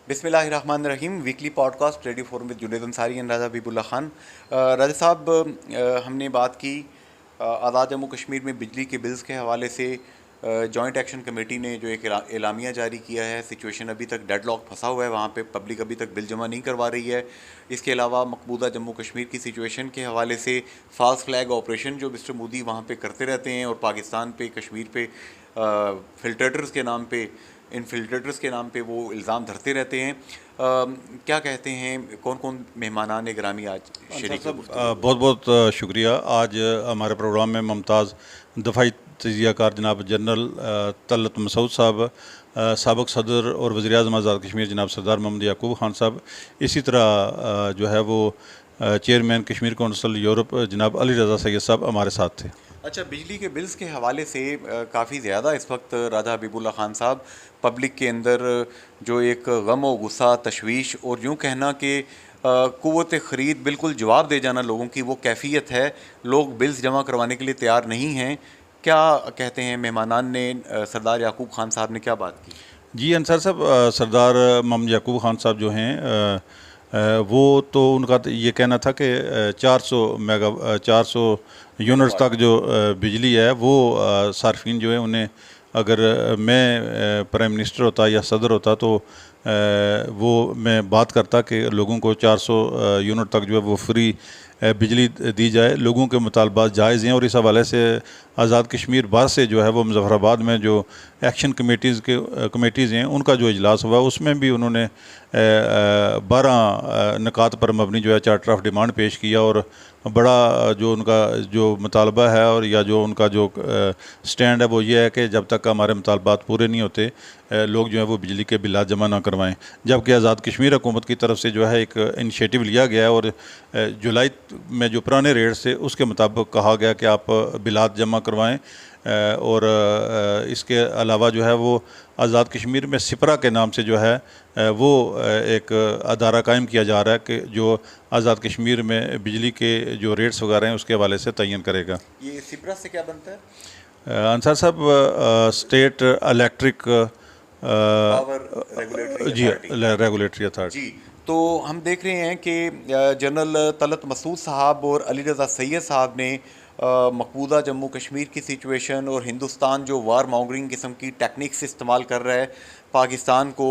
बिस्मिल्लाहिर्रहमानिर्रहीम weekly podcast radio forum with Junaid Ansari and Raja Habibullah Khan. Raja साहब, हमने बात की आज़ाद जम्मू कश्मीर में बिजली के बिल्स के हवाले से। जॉइंट एक्शन कमेटी ने जो एक एलामिया जारी किया है, सिचुएशन अभी तक डेडलॉक फंसा हुआ है, वहाँ पे पब्लिक अभी तक बिल जमा नहीं करवा रही है। इसके अलावा मकबूजा जम्मू कश्मीर की सिचुएशन के हवाले से फाल्स फ्लैग ऑपरेशन जो मिस्टर मोदी वहाँ पे करते रहते हैं और पाकिस्तान पे, कश्मीर पे फिल्ट्रेटर्स के नाम पे, इनफिल्ट्रेटर्स के नाम पे वो इल्ज़ाम धरते रहते हैं। क्या कहते हैं, कौन कौन मेहमानान गिरामी आज शरीक साहब, बहुत बहुत शुक्रिया। आज हमारे प्रोग्राम में मुमताज़ दफ़ाई तजियाकार जनाब जनरल तलत मसूद साहब, साबिक़ सदर और वज़ीर-ए-आज़म आज़ाद कश्मीर जनाब सरदार मोहम्मद याकूब खान साहब, इसी तरह जो है वो चेयरमैन कश्मीर कौंसिल यूरोप जनाब अली रज़ा सैयद साहब हमारे साथ थे। अच्छा, बिजली के बिल्स के हवाले से काफ़ी ज़्यादा इस वक्त राजा हबीबुल्ला खान साहब पब्लिक के अंदर जो एक गम व गुस्सा, तशवीश और यूँ कहना कि क़ुव्वत ख़रीद बिल्कुल जवाब दे जाना लोगों की वो कैफ़ियत है। लोग बिल्स जमा करवाने के लिए तैयार नहीं हैं। क्या कहते हैं मेहमानान ने, सरदार याकूब खान साहब ने क्या बात की? जी अंसार साहब, सरदार मोहम्मद याकूब खान साहब जो हैं, वो तो उनका तो ये कहना था कि 400 यूनिट्स तक जो बिजली है वो सार्फिन जो है उन्हें, अगर मैं प्राइम मिनिस्टर होता या सदर होता तो वो मैं बात करता कि लोगों को 400 यूनिट तक जो है वो फ्री बिजली दी जाए। लोगों के मुतालबात जायज़ हैं और इस हवाले से आज़ाद कश्मीर बाद से जो है वो मुज़फ़्फ़राबाद में जो एक्शन कमेटीज़ हैं उनका जो इजलास हुआ उसमें भी उन्होंने 12 निकात पर मबनी जो है चार्टर ऑफ डिमांड पेश किया और बड़ा जो उनका जो मुतालबा है और या जो उनका जो स्टैंड है वो ये है कि जब तक हमारे मुतालबात पूरे नहीं होते लोग जो है वो बिजली के बिलात जमा ना करवाएं। जबकि आज़ाद कश्मीर हुकूमत की तरफ से जो है एक इनिशिएटिव लिया गया और जुलाई में जो पुराने रेट से उसके मुताबिक कहा गया कि आप बिलात जमा करवाएं। और इसके अलावा जो है वो आज़ाद कश्मीर में सिपरा के नाम से जो है वो एक अदारा कायम किया जा रहा है कि जो आज़ाद कश्मीर में बिजली के जो रेट्स वगैरह हैं उसके हवाले से तयन करेगा। ये सिपरा से क्या बनता है? अंसार साहब, स्टेट इलेक्ट्रिक जी रेगुलेटरी अथॉरिटी। जी, तो हम देख रहे हैं कि जनरल तलत मसूद साहब और अली रज़ा सैयद साहब ने मकबूजा जम्मू कश्मीर की सिचुएशन और हिंदुस्तान जो वार मॉन्गरिंग किस्म की टेक्निक्स इस्तेमाल कर रहा है पाकिस्तान को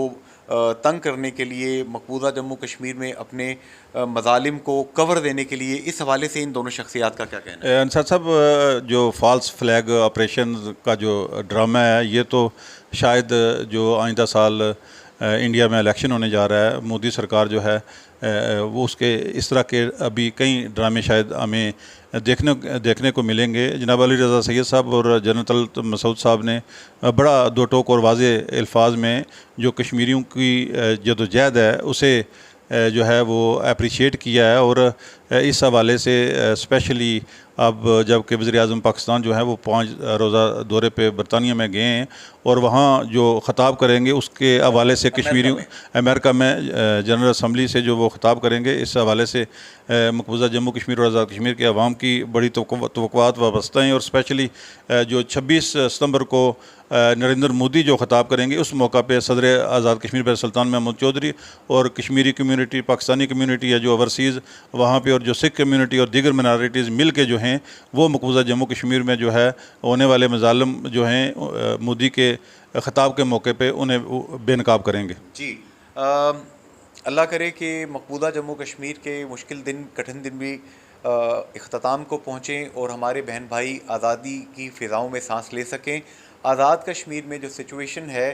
तंग करने के लिए, मकबूजा जम्मू कश्मीर में अपने मज़ालिम को कवर देने के लिए, इस हवाले से इन दोनों शख्सियात का क्या कहना है? अंसार साहब, जो फॉल्स फ्लैग ऑपरेशन का जो ड्रामा है ये तो शायद जो आइंदा साल इंडिया में इलेक्शन होने जा रहा है, मोदी सरकार जो है वो उसके इस तरह के अभी कई ड्रामे शायद हमें देखने को मिलेंगे। जनाब अली रज़ा सैयद साहब और जनरल तलत मसूद साहब ने बड़ा दो टोक और वाज़े अल्फाज में जो कश्मीरियों की जदोजहद है उसे जो है वो अप्रिशिएट किया है। और इस हवाले से स्पेशली अब जबकि वज़ीर-ए-आज़म पाकिस्तान जो है वो 5 रोज़ा दौरे पे बरतानिया में गए हैं और वहाँ जो ख़िताब करेंगे उसके हवाले से कश्मीरी अमेरिका में जनरल असम्बली से जो वो ख़िताब करेंगे, इस हवाले से मकबूजा जम्मू कश्मीर और आज़ाद कश्मीर के अवाम की बड़ी तवक्कुआत वाबस्ता हैं। और स्पेशली जो 26 सितंबर को नरेंद्र मोदी जो ख़िताब करेंगे उस मौका पे सदर आज़ाद कश्मीर बैर सुल्तान महमूद चौधरी और कश्मीरी कम्यूनिटी, पाकिस्तानी कम्यूनिटी या जो ओवरसीज़ वहाँ पे और जो सिख कम्यूनिटी और दीगर मिनॉरिटीज़ मिल के जो हैं वो मकबूजा जम्मू कश्मीर में जो है होने वाले मज़ालिम जो हैं मोदी के ख़िताब के मौके पे उन्हें बेनकाब करेंगे। जी, अल्लाह करे कि मकबूजा जम्मू कश्मीर के मुश्किल दिन, कठिन दिन भी इख्तिताम को पहुँचें और हमारे बहन भाई आज़ादी की फ़िज़ाओं में सांस ले सकें। आज़ाद कश्मीर में जो सिचुएशन है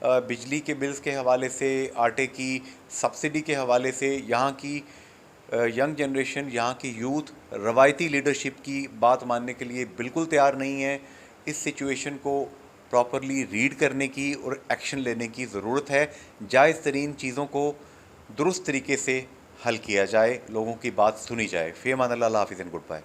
बिजली के बिल्स के हवाले से, आटे की सब्सिडी के हवाले से, यहाँ की यंग जनरेशन, यहाँ की यूथ रवायती लीडरशिप की बात मानने के लिए बिल्कुल तैयार नहीं है। इस सिचुएशन को प्रॉपरली रीड करने की और एक्शन लेने की ज़रूरत है। जायज़ तरीन चीज़ों को दुरुस्त तरीके से हल किया जाए, लोगों की बात सुनी जाए। फ़ी अमान अल्लाह, हाफ़िज़ एंड गुड बाय।